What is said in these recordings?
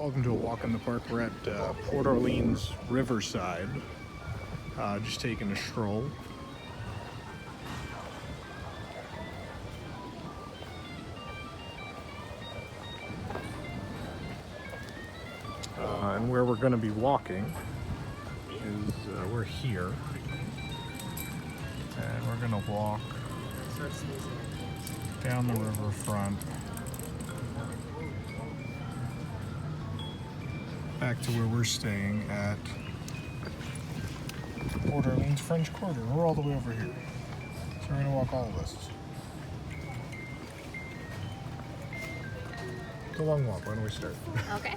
Welcome to a walk in the park. We're at Port Orleans Riverside. Just taking a stroll. And where we're going to be walking is we're here. And we're going to walk down the riverfront back to where we're staying at Port Orleans French Quarter. We're all the way over here. So we're going to walk all of this. It's a long walk. Why don't we start? Okay.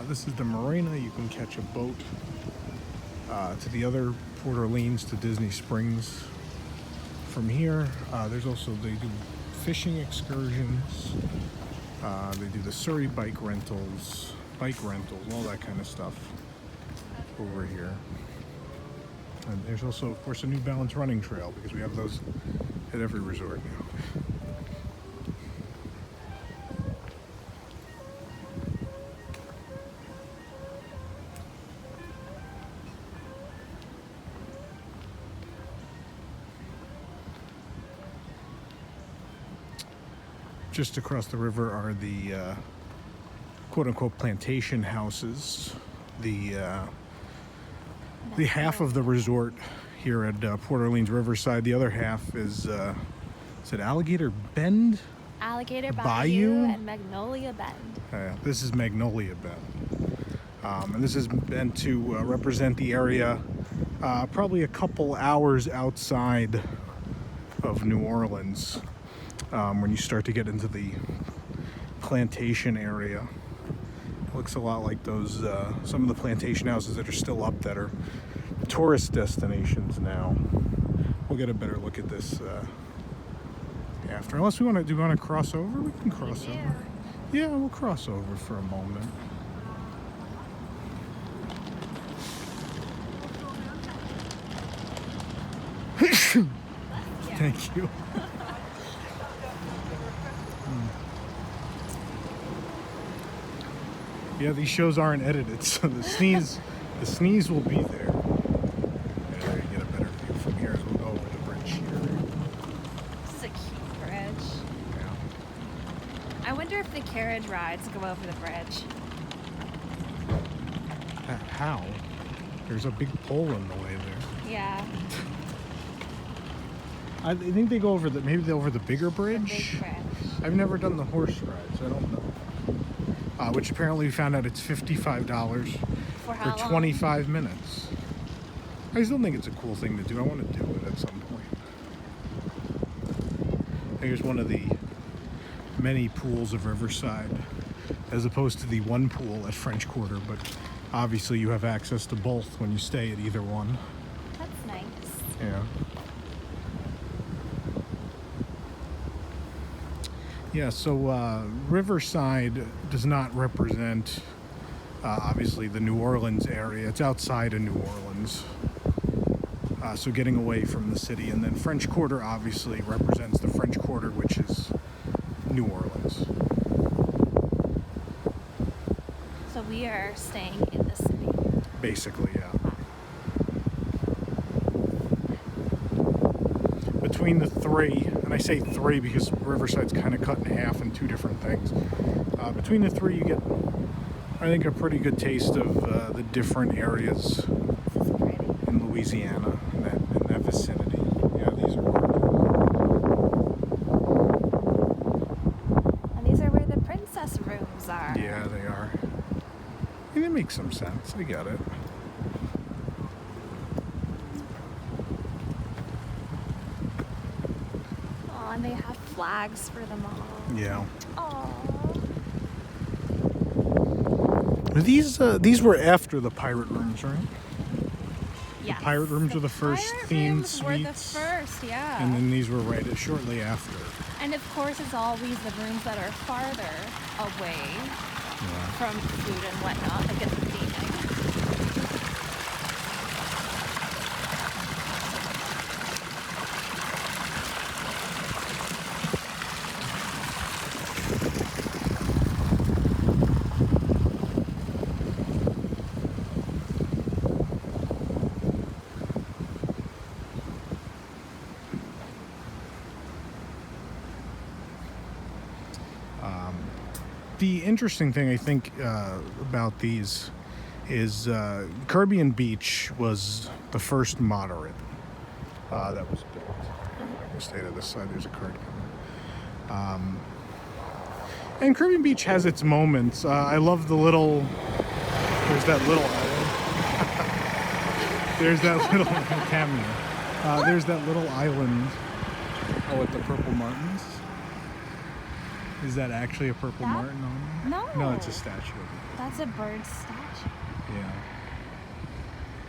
This is the marina. You can catch a boat to the other Port Orleans, to Disney Springs. From here, there's also, they do fishing excursions. They do the Surrey bike rentals, all that kind of stuff over here. And there's also, of course, a New Balance running trail, because we have those at every resort now. Just across the river are the quote-unquote plantation houses. The half of the resort here at Port Orleans Riverside. The other half is it Alligator Bend? Alligator Bayou and Magnolia Bend. This is Magnolia Bend. And this is meant to represent the area probably a couple hours outside of New Orleans. When you start to get into the plantation area. It looks a lot like those, some of the plantation houses that are still up that are tourist destinations now. We'll get a better look at this after. Unless we want to, do we want to cross over? We can cross over. Yeah, we'll cross over for a moment. Thank you. Yeah, these shows aren't edited, so the sneeze will be there. Yeah, there you get a better view from here as we'll go over the bridge here. It's a cute bridge. Yeah. I wonder if the carriage rides go over the bridge. How? There's a big pole in the way there. Yeah. I think they go over maybe over the bigger bridge. The big bridge. I've never done the horse ride, so I don't know. Which apparently we found out it's $55 For how long? 25 minutes. I still think it's a cool thing to do. I want to do it at some point. Here's one of the many pools of Riverside, as opposed to the one pool at French Quarter, but obviously you have access to both when you stay at either one. That's nice. Yeah. Yeah, so Riverside does not represent, obviously, the New Orleans area. It's outside of New Orleans, so getting away from the city. And then French Quarter obviously represents the French Quarter, which is New Orleans. So we are staying in the city. Basically, yeah. Between the three, and I say three because Riverside's kind of cut in half in two different things. Between the three, you get, I think, a pretty good taste of the different areas in Louisiana, in that vicinity. Yeah, these are. And these are where the princess rooms are. Yeah, they are. I mean, it makes some sense. I get it. And they have flags for them all. Yeah. Aww. These were after the pirate rooms, right? Yes. The pirate rooms were the first themed suites. Were the first, yeah. And then these were shortly after. And of course, it's always the rooms that are farther away from food and whatnot that get the theming. The interesting thing I think about these is Caribbean Beach was the first moderate that was built. I'm gonna stay to this side. There's a Caribbean. And Caribbean Beach has its moments. I love the little. There's that little island. There's that little cameo. There's that little island. Oh, with the purple martins. Is that actually a purple martin on there? No. No, it's a statue of it. That's a bird statue. Yeah.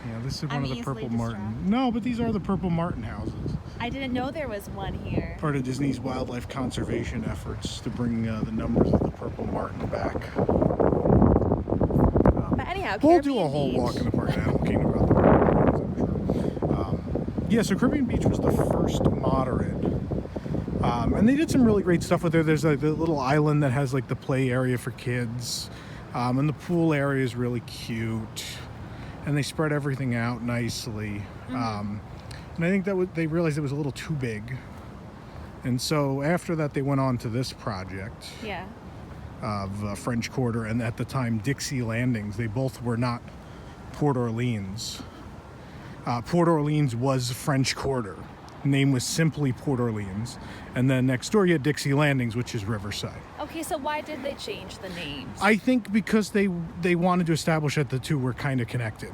Yeah, this is one I'm of the easily purple martin. distracted. No, but these are the purple martin houses. I didn't know there was one here. Part of Disney's wildlife conservation efforts to bring the numbers of the purple martin back. But anyhow, We'll Caribbean do a whole Beach. walk in the park Animal Kingdom about the purple martins, I'm sure. Yeah, so Caribbean Beach was the first moderate. And they did some really great stuff with it. There's like the little island that has like the play area for kids. And the pool area is really cute. And they spread everything out nicely. And I think that they realized it was a little too big. And so after that, they went on to this project Yeah. of French Quarter, and at the time, Dixie Landings. They both were not Port Orleans. Port Orleans was French Quarter. Name was simply Port Orleans. And then next door, you had Dixie Landings, which is Riverside. Okay, so why did they change the names? I think because they wanted to establish that the two were kind of connected.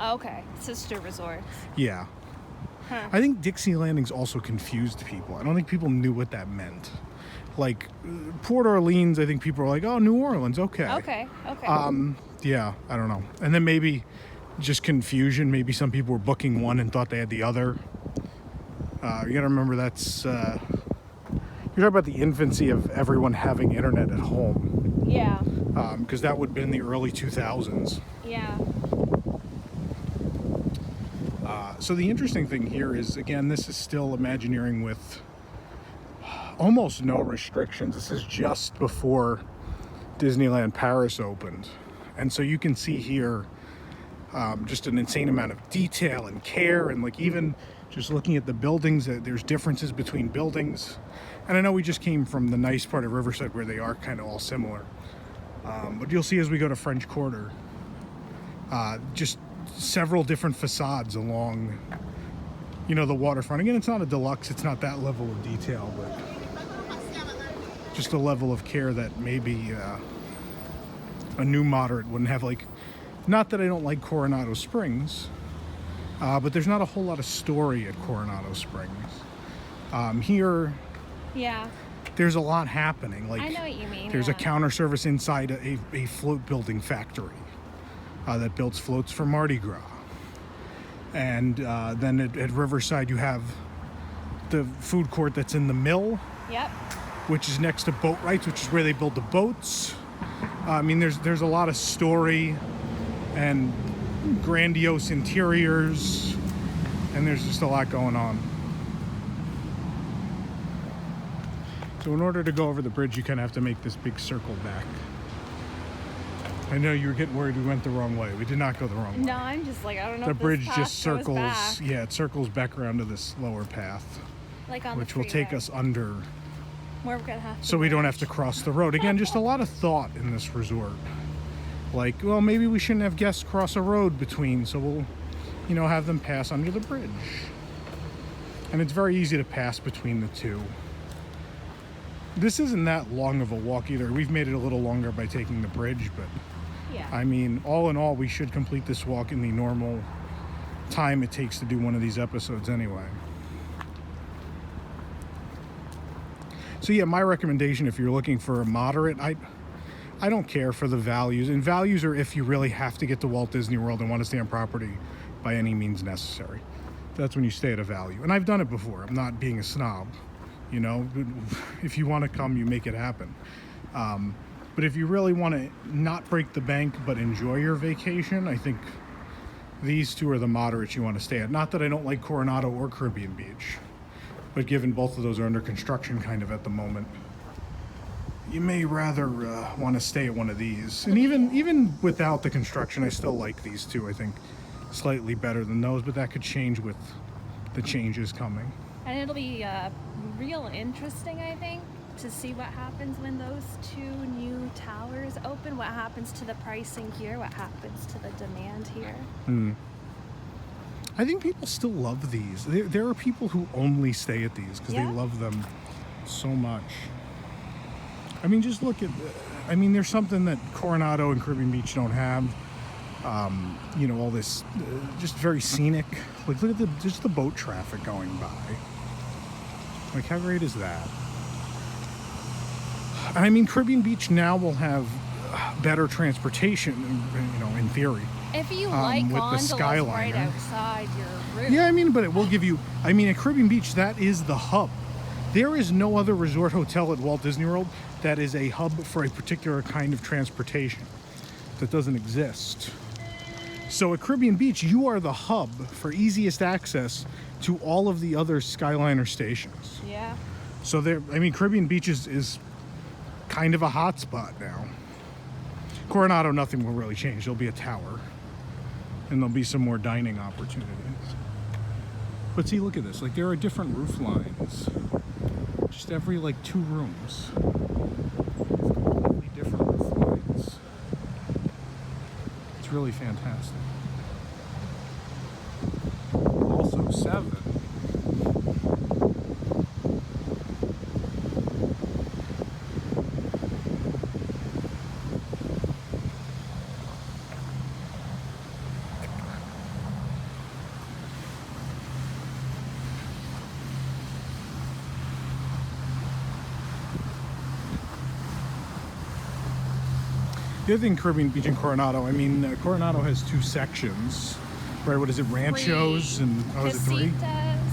Okay, sister resorts. Yeah. Huh. I think Dixie Landings also confused people. I don't think people knew what that meant. Like, Port Orleans, I think people were like, oh, New Orleans, okay. Okay. Yeah, I don't know. And then maybe just confusion. Maybe some people were booking one and thought they had the other. You gotta remember that's... you're talking about the infancy of everyone having internet at home. Yeah. Because that would have been in the early 2000s. Yeah. So the interesting thing here is, again, this is still Imagineering with almost no restrictions. This is just before Disneyland Paris opened. And so you can see here just an insane amount of detail and care, and like even just looking at the buildings, there's differences between buildings. And I know we just came from the nice part of Riverside where they are kind of all similar. But you'll see as we go to French Quarter, just several different facades along, the waterfront. Again, it's not a deluxe, it's not that level of detail, but just a level of care that maybe a new moderate wouldn't have. Like, not that I don't like Coronado Springs, but there's not a whole lot of story at Coronado Springs. Here, Yeah. there's a lot happening. Like, I know what you mean. there's a yeah. counter service inside a float building factory that builds floats for Mardi Gras. And then at Riverside, you have the food court that's in the mill, Yep. which is next to Boat Rights, which is where they build the boats. I mean, there's a lot of story and grandiose interiors, and there's just a lot going on. So in order to go over the bridge, you kind of have to make this big circle back. I know you were getting worried we went the wrong way. We did not go the wrong way. No, I'm just like, I don't know The if bridge this path just goes circles, back. yeah, it circles back around to this lower path, Like on which the will take freeway, us under, where we're gonna have to so we don't have to merge. cross the road. Again, just a lot of thought in this resort. Like, well, maybe we shouldn't have guests cross a road between, so we'll, have them pass under the bridge. And it's very easy to pass between the two. This isn't that long of a walk either. We've made it a little longer by taking the bridge, but Yeah. I mean, all in all, we should complete this walk in the normal time it takes to do one of these episodes anyway. So yeah, my recommendation, if you're looking for a moderate, I don't care for the values. And values are if you really have to get to Walt Disney World and want to stay on property by any means necessary. That's when you stay at a value. And I've done it before. I'm not being a snob. If you want to come, you make it happen. But if you really want to not break the bank but enjoy your vacation, I think these two are the moderates you want to stay at. Not that I don't like Coronado or Caribbean Beach, but given both of those are under construction kind of at the moment, you may rather want to stay at one of these. And even without the construction, I still like these two. I think slightly better than those, but that could change with the changes coming. And it'll be real interesting, I think, to see what happens when those two new towers open. What happens to the pricing here? What happens to the demand here? I think people still love these. There are people who only stay at these because they love them so much. I mean, just look at, I mean, there's something that Coronado and Caribbean Beach don't have. You know, all this just very scenic. Like, look at just the boat traffic going by. Like, how great is that? And I mean, Caribbean Beach now will have better transportation, you know, in theory. If you like with the gondolas Skyliner. right outside your room. Yeah, I mean, but it will give you, I mean, at Caribbean Beach, that is the hub. There is no other resort hotel at Walt Disney World that is a hub for a particular kind of transportation. That doesn't exist. So at Caribbean Beach, you are the hub for easiest access to all of the other Skyliner stations. Yeah. So there, I mean, Caribbean Beach is kind of a hot spot now. Coronado, nothing will really change. There'll be a tower. And there'll be some more dining opportunities. But see, look at this. Like, there are different roof lines. Just every, like, 2 rooms. Completely different roof lines. It's really fantastic. Also, 7. The other thing, Caribbean Beach and Coronado, I mean, Coronado has 2 sections, right? What is it, Ranchos 3. and, oh, is it 3?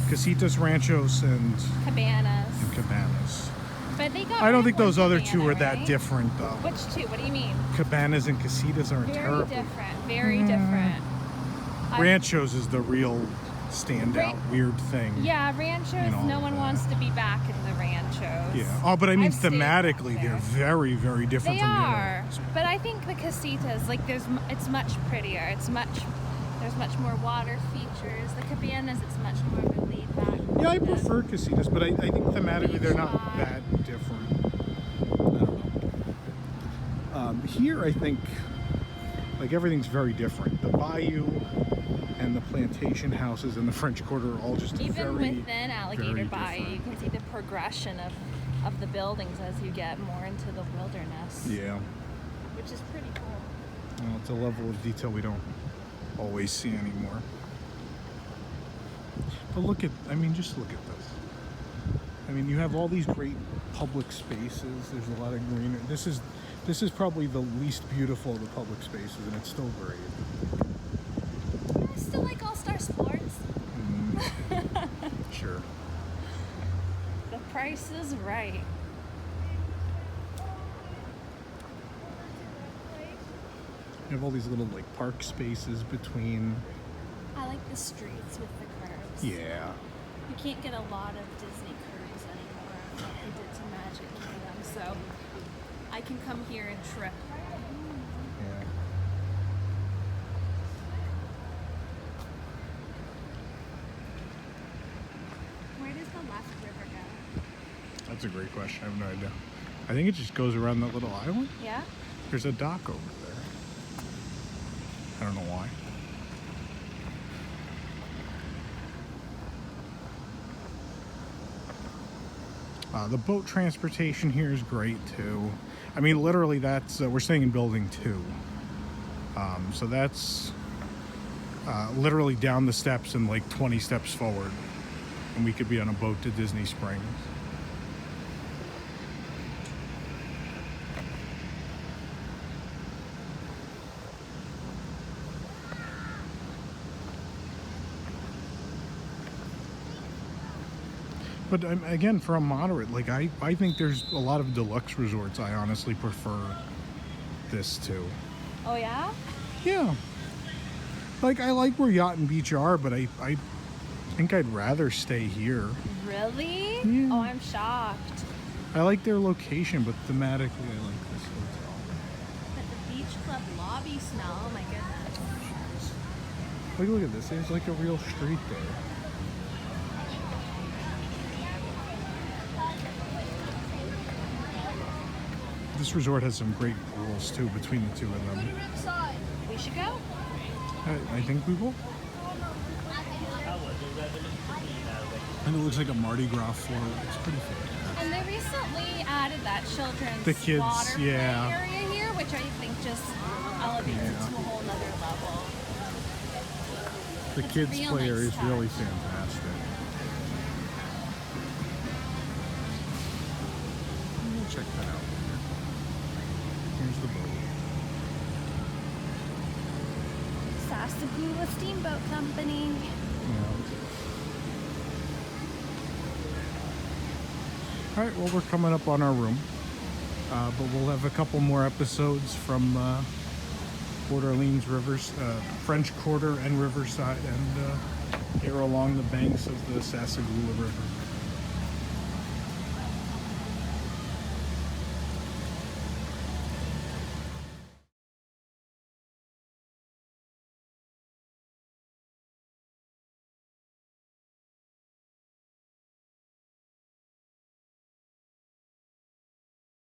Casitas, Ranchos, and Cabanas. But they got I don't rid think of those one other cabana, 2 are right? that different, though. Which 2? What do you mean? Cabanas and Casitas aren't Very terrible. different. Very different. Ranchos is the real standout weird thing. Yeah, Ranchos, You know, no one wants to be back in the Ranchos. Yeah. Oh, but I mean, I've stayed thematically, back there. they're very, very different They from the are, others. but I think the Casitas, like, it's much prettier. There's much more water features. The Cabanas, it's much more of a laid back. Yeah, I prefer Casitas, but I think thematically they're not Beach that different. I don't know. Here, I think, like, everything's very different. The Bayou and the plantation houses and the French Quarter are all just Even very, within Alligator very Bayou, different. you can see the progression of the buildings as you get more into the wilderness. Yeah. Which is pretty cool. Well, it's a level of detail we don't always see anymore. But look at, I mean, just look at this. I mean, you have all these great public spaces. There's a lot of greenery. This is probably the least beautiful of the public spaces, and it's still great. I still like All-Star Sports. Sure. The price is right. You have all these little, like, park spaces between. I like the streets with the curves. Yeah. You can't get a lot of Disney curves anymore. They did to Magic Kingdom, so I can come here and trip. Yeah. Where does the left river go? That's a great question. I have no idea. I think it just goes around that little island. Yeah? There's a dock over there. I don't know why. The boat transportation here is great too. I mean, literally, that's we're staying in building 2, so that's literally down the steps and like 20 steps forward, and we could be on a boat to Disney Springs. But again, for a moderate, like, I think there's a lot of deluxe resorts I honestly prefer this to. Oh, yeah? Yeah. Like, I like where Yacht and Beach are, but I think I'd rather stay here. Really? Yeah. Oh, I'm shocked. I like their location, but thematically I like this hotel. But the beach club lobby smell, oh my goodness. Like, look at this. There's like a real street there. This resort has some great pools too between the two of them. We should go. I think we will. And it looks like a Mardi Gras float. It's pretty fun. And they recently added that children's The kids, water play yeah. area here, which I think just elevates it to a whole nother level. The It's a kids real play nice area is really touch. fantastic. We'll check that out later. Here's the boat. Sasagula Steamboat Company. All right, well, we're coming up on our room, but we'll have a couple more episodes from Port Orleans Rivers, French Quarter and Riverside, and here along the banks of the Sasagula River.